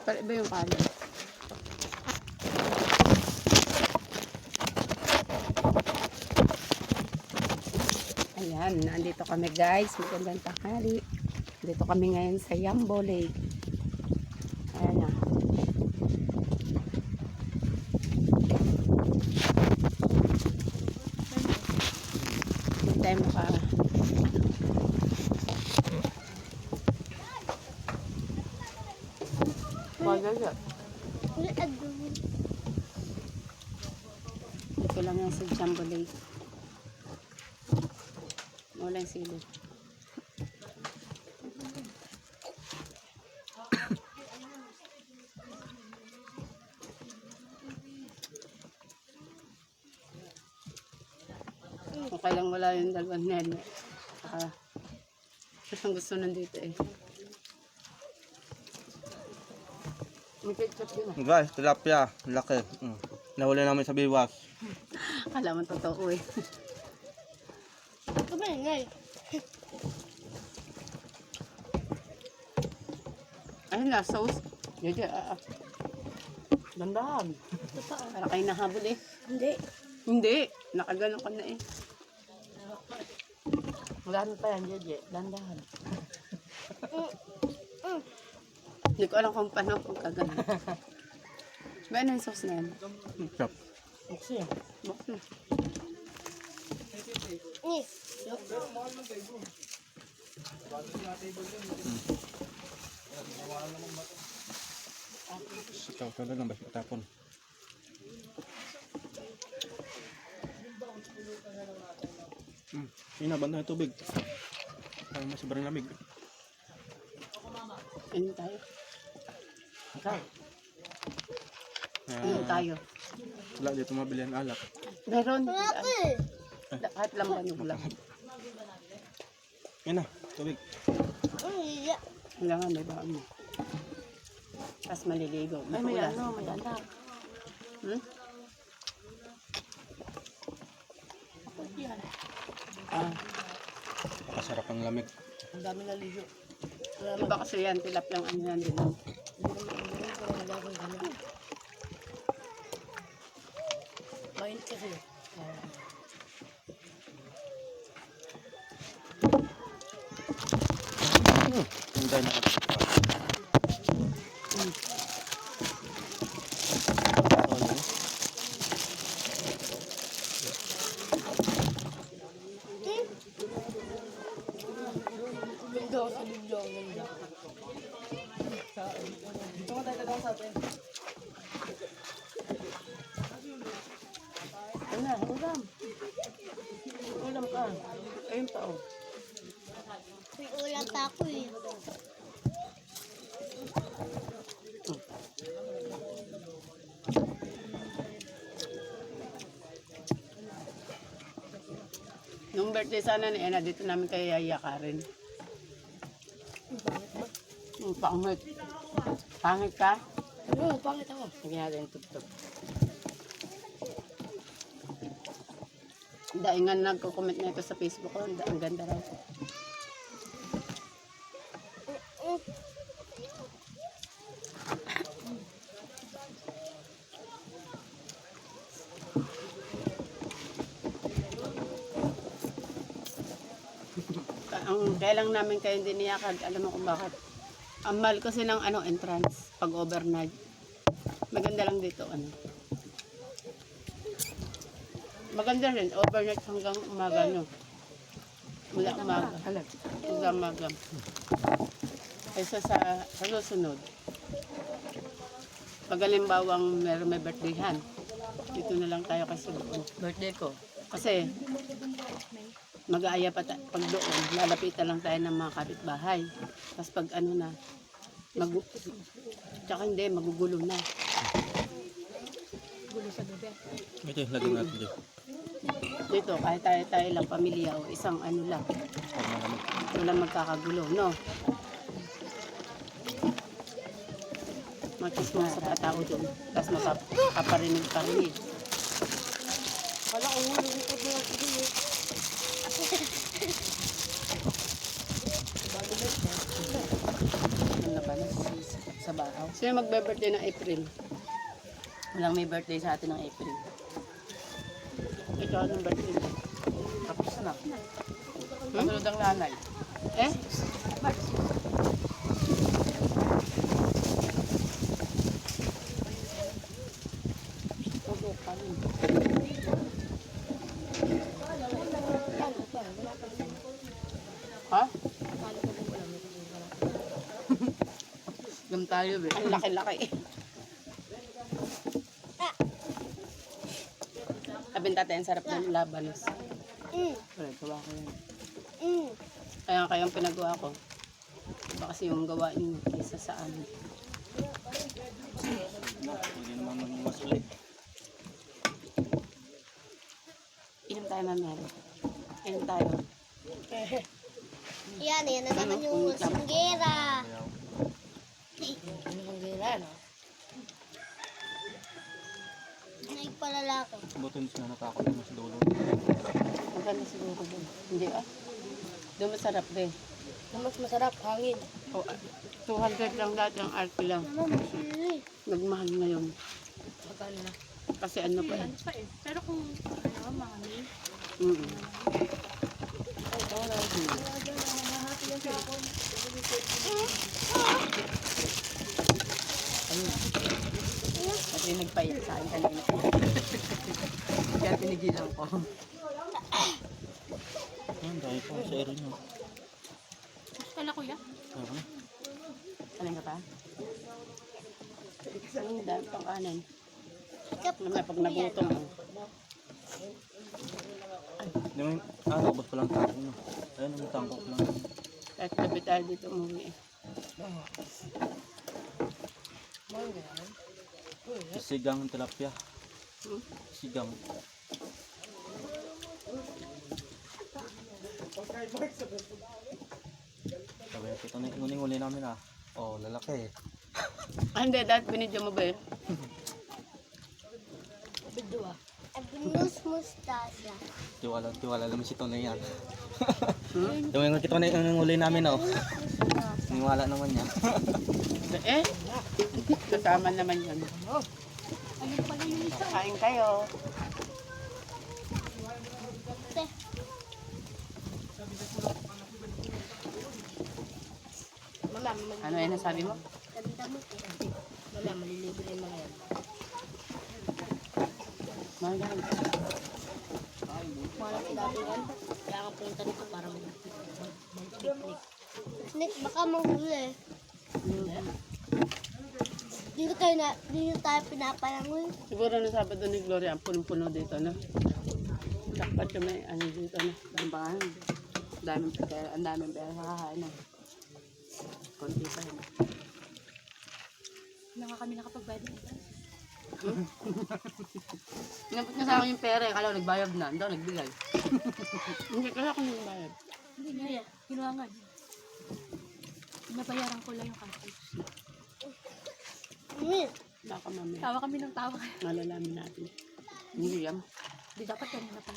Pero iba yung color. Ayan, nandito kami guys. Magandang tanghali. Dito kami ngayon sa Yambo Lake. Ayan na. Hindi tayo maka... Magagat. Dito lang yan sa Yambo Lake. Walang silid. Okay lang wala yung dalawang nene. Ang gusto nandito eh. May ketchup din ah. Guys, tilapia. Laki. Nahuli namin sa biwas. Kala mo totoo eh. Kumengay. Ayun na, sauce. Hindi, dandahan. Para kayo nahabol eh. Hindi. Hindi, nakaganon ka na eh. Magano pa yan, Jeje. Dandahan. Hindi ko alam kung paano kung kaganon. Ba ano yung sauce na yan? Chop. Buksi. Box na. Sitaw ka lang, basta tapon. Inabanda yung tubig. Para mas sobrang lamig. Ano tayo? Ikaw. Ano tayo? Wala dito mabili ang alak. Meron. Kahit lang ba yung lang. Yan na, tubig. Wala nga, may baka mo. Tapos maliligo. Ay, may ano, may anak. Hmm? Yan. Ah, Masarap ang lamig. Ang dami na liyo. iba kasi yan. Tilap lang ano yan din. Mainit kasi. Hintay na ka. Ganda sa liyo. Ganda. Dito mo tayo sa atin. Ano na, ulam. Ulam ka. Ayun pa oh. May ulam pa ako eh. Nung birthday sana ni Ena, dito namin kay Yaya Karen. Pangit. Pangit ka? Oo, pangit ako. Lagyan natin yung tugtog. Dahil nga nagko-comment na ito sa Facebook ko, ang ganda raw. Kaya lang namin kayo hindi niyakag, alam mo kung bakit. Ang mahal kasi ng entrance pag overnight. Maganda lang dito Maganda rin overnight hanggang umaga mula umaga hanggang umaga. Kaysa sa susunod. Pag halimbawang meron may birthdayhan, dito na lang tayo kasi doon. Birthday ko. Kasi mag-aaya pa pag doon, lalapitan lang tayo ng mga kapitbahay. Tapos pag tsaka hindi, magugulo na. Gulo sa gabi. Ito, lagyan natin dito. Dito, kahit tayo lang pamilya o isang lang, walang magkakagulo, no? Magkismong sa tao doon, tapos makaparinig-parinig. Wala ko ulo ko doon. Ano na ba? Sa bahaw. Sino magbe-birthday ng April? Walang may birthday sa atin ng April. Ikaw ng birthday mo. Tapos na. Masunod ang nanay. Eh? Ha? Gam tayo, be. Ang laki-laki. Sabi tatay, ang sarap ng labanos. Wala, gawa ko yan. Kaya kayang pinagawa ko. Iba kasi yung gawain niyo kaysa sa amin. Hindi naman maging mas ulit. Inom tayo mamaya. Inom tayo. Yan na naman yung singgera. Ay, palalaki. Buto na natakot naman sa dulo. Maganda siguro doon. Hindi ah. Doon masarap din. Mas masarap, hangin. O, 200 lang lahat yung RP lang. Mama, masili. Nagmahal ngayon. Magkano na? Kasi ano pa eh. Pero kung ano, mami. Kasi nagpaiyak sa akin kanina. Kaya tinigilan ko. Dahil pa sa ero nyo. Kala kuya? Alin ka pa? Ang dami pang kanan. Naman pag nagutom mo. Hindi mo, ubos pa lang tangkong no. Ayun, ang tangkong lang. Kahit tabi tayo dito umuwi eh. Sigang ng tilapia. Hmm? Sigang. Sabi ito na yung uli namin ah. Oh, lalaki. Ah, hindi. Dahil binidyo mo ba yun? Abinus mustasa. Tiwala naman si Tonay yan. Yung kita na yung uli namin oh. Niwala naman niya. Eh? Kasama naman yun. Kain kayo. Mama, Ano yan ang sabi mo? maganda mo. Mama, malilibre mo ngayon. Mahal. Wala ko dati yan. Kaya ka punta dito para mag-picnic. Picnic, baka mahuli. Dito tayo pinapalangoy. Siguro na Sabado ni Gloria, ang punong-puno dito, no? Dapat kami, ano dito, no? Ang pangalan. Ang daming pera kakain, no? Konti pa yun. Hindi nga kami nakapagbayad ng ito. Napot niya sa akin yung pera, kala ko nagbayad na, hindi ako nagbigay. Hindi, kaya ako nagbayad. Hindi niya, ginawa nga niya. Nabayaran ko lang yung campus. Baka mamaya, Tawa kami ng tawa. malalaman natin. Hindi yan. Di dapat kanina pa.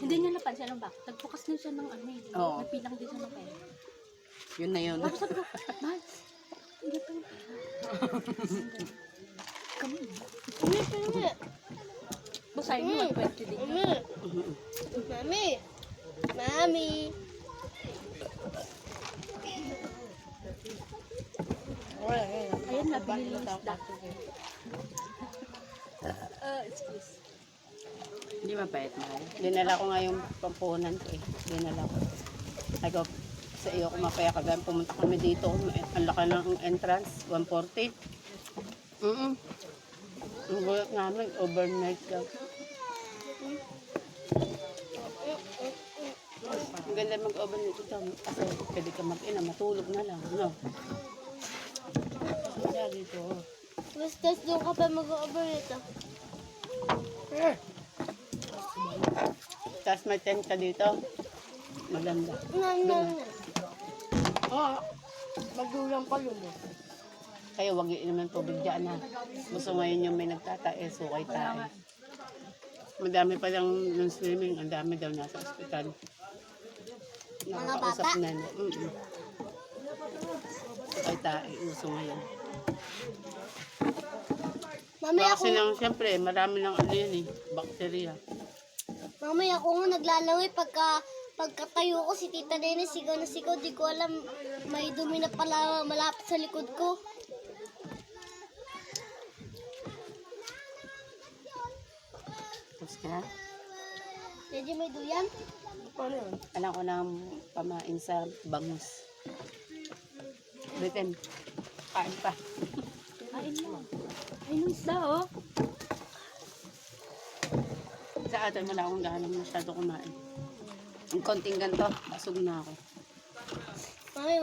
Hindi niya napansin ang back. Nagbukas din siya ng ano eh. Oo. Nagpilang din siya ng pera. Yun na yun. Tapos sabi ko, mahal, hindi pa yung pera. Kami. Basahin mo, 120 din. Mami! Mami! Ayan na, binili yung isda. Excuse. Hindi mabait, mahal. Dinala ko nga yung pampunan ko eh. Dinala ko. Ay ko, sa iyo ko mapaya kagaya. Pumunta kami dito. Ang laki ng entrance, 140. Ang gulat namin, overnight daw. Ang ganda mag-overnight ito. Kasi pwede ka mag-ina, matulog na lang. No? Kaya dito. Basta doon ka pa mag-overnight ah. Tapos may tent ka dito. Maganda. Oo. Magulang pa yun eh. Kayo, wag iinom ng tubig dyan ha. Gusto ngayon yung may nagtatae, sukay tayo. Madami pa lang ng swimming. Ang dami daw nasa ospital. Mga Nakakausap bata? na. Ay, uso ngayon. Mamaya Kasi lang, siyempre, marami lang ano yun eh, bakterya. mamaya ako nga naglalaway pagkatayo ko si Tita Nene sigaw na sigaw. Di ko alam may dumi na pala malapit sa likod ko. Tapos ka na? Medyo may duyan. Alam ko na pamain sa bangus. Britain, kain pa. Kain mo. Ay, nung isda, oh. Sa atin, wala akong gana masyado kumain. Ang konting ganito, basog na ako. Mami,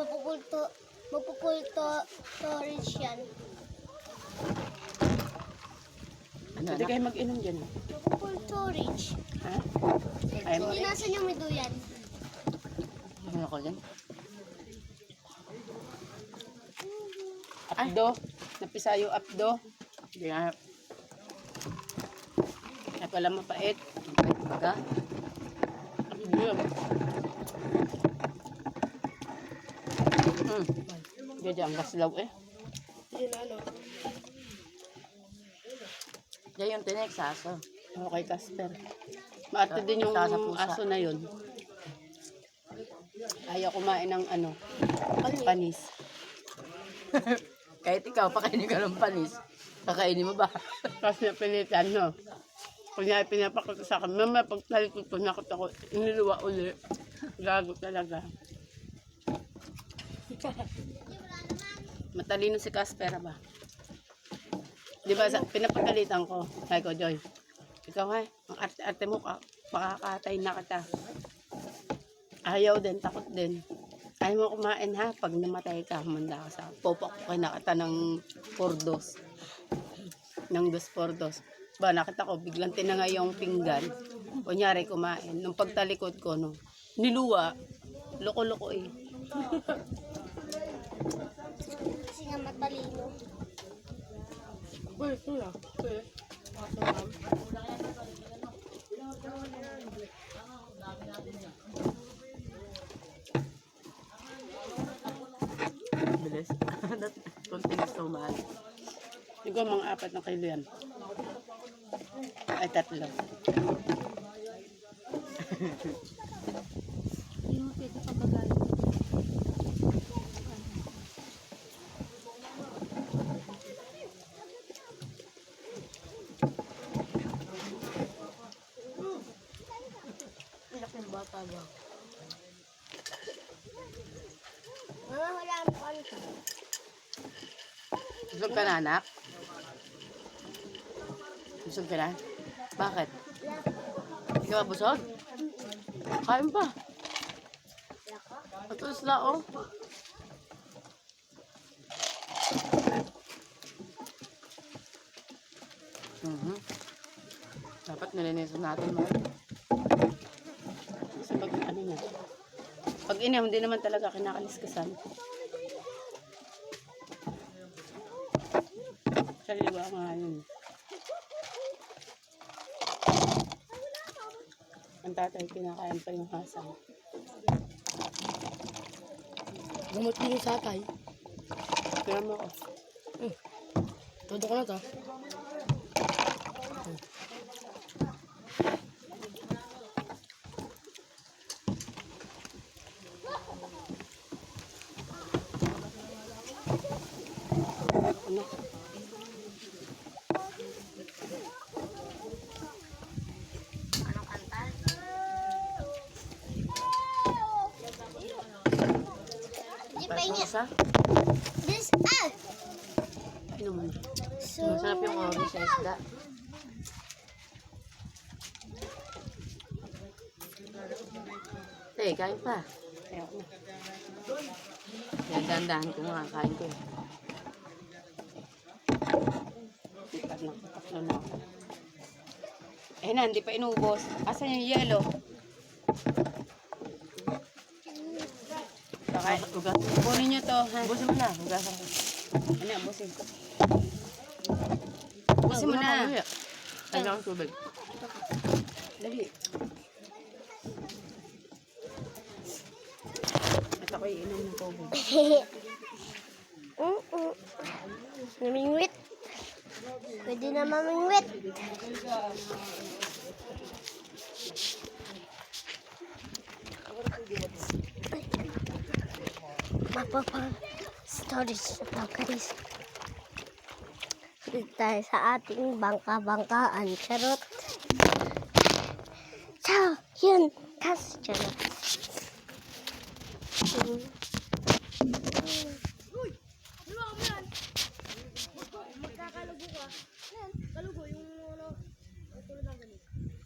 mapupulto storage yan. Pwede kayo mag-inom dyan. Mapupulto storage. Ha? Ayaw mo Hindi rin? nasan yung may duyan. Ano ko dyan? Apdo. Napisayo apdo. Kaya, kaya pala mapait. Mapait baga. Apdo. Diyan ang gaslaw eh. Diyan yung tinik sa aso. Okay, Casper. Maarte din yung aso na yun. Ayaw kumain ng ano, panis. Kahit ikaw, pakainin ka ng panis. Kakainin mo ba? Kasi pilitan, no? Kunya pinapakita sa akin, mama, pag talikod ko, nakita ko, iniluwa uli. Gago talaga. Matalino si Casper ba? Di ba, pinapagalitan ko. Sabi ko, Joy, ikaw ang arte-arte mo, pakakatay na kita. Ayaw din, takot din. Ayaw mo kumain ha, pag namatay ka, manda ka sa popok ko nakita ng pordos. Ng 2 pordos. Ba, nakita ko, biglang tinangay yung pinggan. Kunyari kumain. Nung pagtalikod ko, no, niluwa. Loko-loko eh. Kasi nga matalino. Uy, sila. Bilis. Konting gusto mahal. Siguro mga 4 na kilo yan. Ay, 3. Hindi mo pwede pabagay. Laking bata ba? Mama, wala ang pan. Busog ka na, anak? Busog ka na? Bakit? Hindi ka ba busog? Kain pa. Matulis na, oh. Dapat nilinisan natin, mahal. Kasi pag ano niya, pag hindi naman talaga kinakaliskasan. Saliwa nga yun. Ang tatay kinakain pa yung hasang. Gamot mo yung satay. Kaya mo ako. Todo ko na to. Ano? Di pa niya. Isa? This, Ano mo? So, Masarap yung orange sa isda. Eh, kain pa. Ayoko na. Kaya dandahan ko nga, kain ko. Tatlo na ako. Eh na, hindi pa inubos. Asan yung yellow? Saka, kunin nyo to. Busin mo na. Hugasan ko. Ano, busin ko. Busin mo na. Ay, lang tubig. Dali. Ito ako iinom ng tubig. Namingwit. Pwede na mamingwit. Mapapang storage na to, guys. Dito tayo sa ating bangka-bangkaan. Charot. Ciao! Yun! Kas! Charot.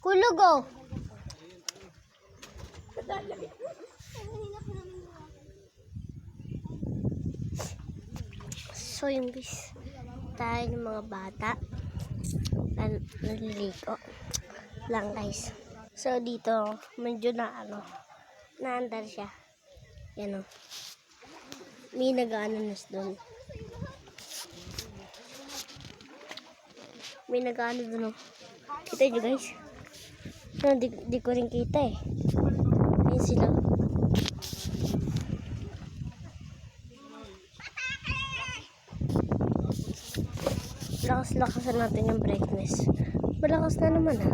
Kulugo! So yung bis tayo ng mga bata naliligo lang, guys. So dito medyo na naandar siya. Yan o. May nag-ananas doon. May nag-ano doon o. Kita nyo, guys. No, di ko rin kita eh. Ayun sila. Lakas-lakasan natin yung brightness. Malakas na naman ha.